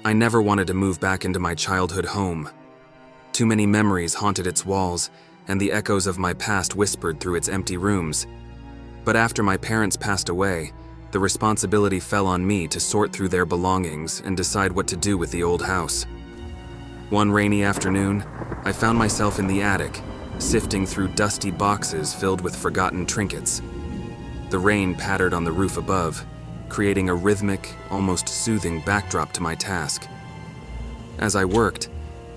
I never wanted to move back into my childhood home. Too many memories haunted its walls, and the echoes of my past whispered through its empty rooms. But after my parents passed away, the responsibility fell on me to sort through their belongings and decide what to do with the old house. One rainy afternoon, I found myself in the attic, sifting through dusty boxes filled with forgotten trinkets. The rain pattered on the roof above, creating a rhythmic, almost soothing backdrop to my task. As I worked,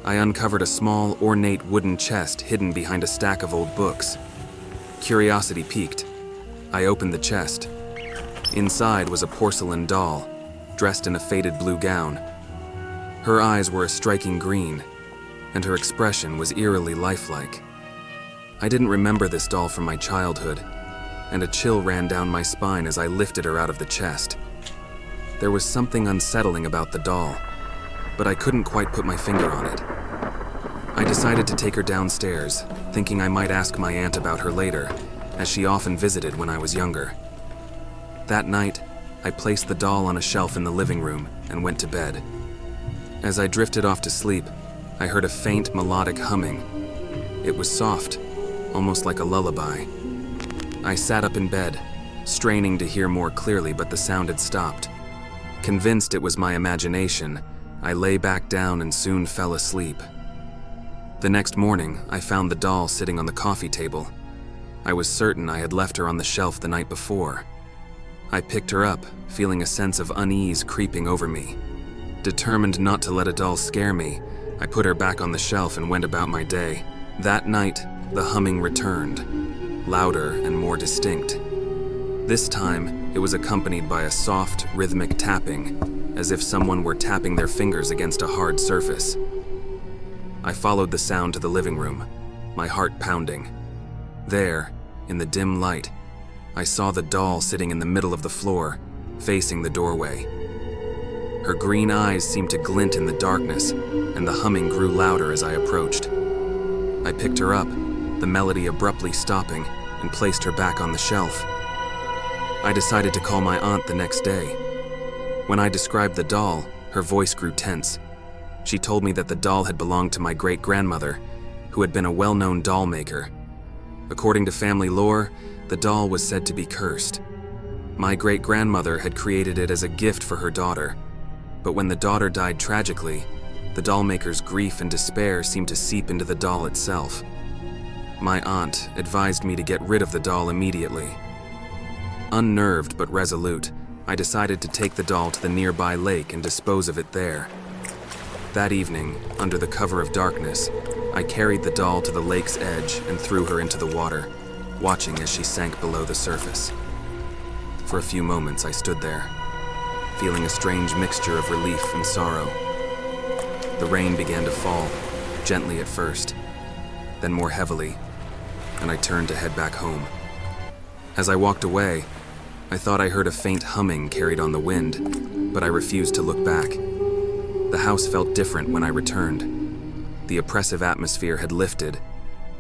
I uncovered a small, ornate wooden chest hidden behind a stack of old books. Curiosity piqued. I opened the chest. Inside was a porcelain doll, dressed in a faded blue gown. Her eyes were a striking green, and her expression was eerily lifelike. I didn't remember this doll from my childhood, and a chill ran down my spine as I lifted her out of the chest. There was something unsettling about the doll, but I couldn't quite put my finger on it. I decided to take her downstairs, thinking I might ask my aunt about her later, as she often visited when I was younger. That night, I placed the doll on a shelf in the living room and went to bed. As I drifted off to sleep, I heard a faint melodic humming. It was soft, almost like a lullaby. I sat up in bed, straining to hear more clearly, but the sound had stopped. Convinced it was my imagination, I lay back down and soon fell asleep. The next morning, I found the doll sitting on the coffee table. I was certain I had left her on the shelf the night before. I picked her up, feeling a sense of unease creeping over me. Determined not to let a doll scare me, I put her back on the shelf and went about my day. That night, the humming returned, louder and more distinct. This time, it was accompanied by a soft, rhythmic tapping, as if someone were tapping their fingers against a hard surface. I followed the sound to the living room, my heart pounding. There, in the dim light, I saw the doll sitting in the middle of the floor, facing the doorway. Her green eyes seemed to glint in the darkness, and the humming grew louder as I approached. I picked her up, the melody abruptly stopping, and placed her back on the shelf. I decided to call my aunt the next day. When I described the doll, her voice grew tense. She told me that the doll had belonged to my great-grandmother, who had been a well-known doll maker. According to family lore, the doll was said to be cursed. My great-grandmother had created it as a gift for her daughter, but when the daughter died tragically, the doll maker's grief and despair seemed to seep into the doll itself. My aunt advised me to get rid of the doll immediately. Unnerved but resolute, I decided to take the doll to the nearby lake and dispose of it there. That evening, under the cover of darkness, I carried the doll to the lake's edge and threw her into the water, watching as she sank below the surface. For a few moments, I stood there, feeling a strange mixture of relief and sorrow. The rain began to fall, gently at first, then more heavily, and I turned to head back home. As I walked away, I thought I heard a faint humming carried on the wind, but I refused to look back. The house felt different when I returned. The oppressive atmosphere had lifted,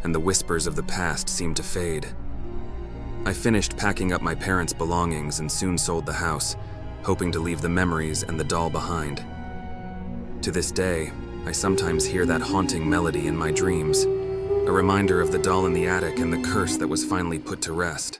and the whispers of the past seemed to fade. I finished packing up my parents' belongings and soon sold the house, hoping to leave the memories and the doll behind. To this day, I sometimes hear that haunting melody in my dreams, a reminder of the doll in the attic and the curse that was finally put to rest.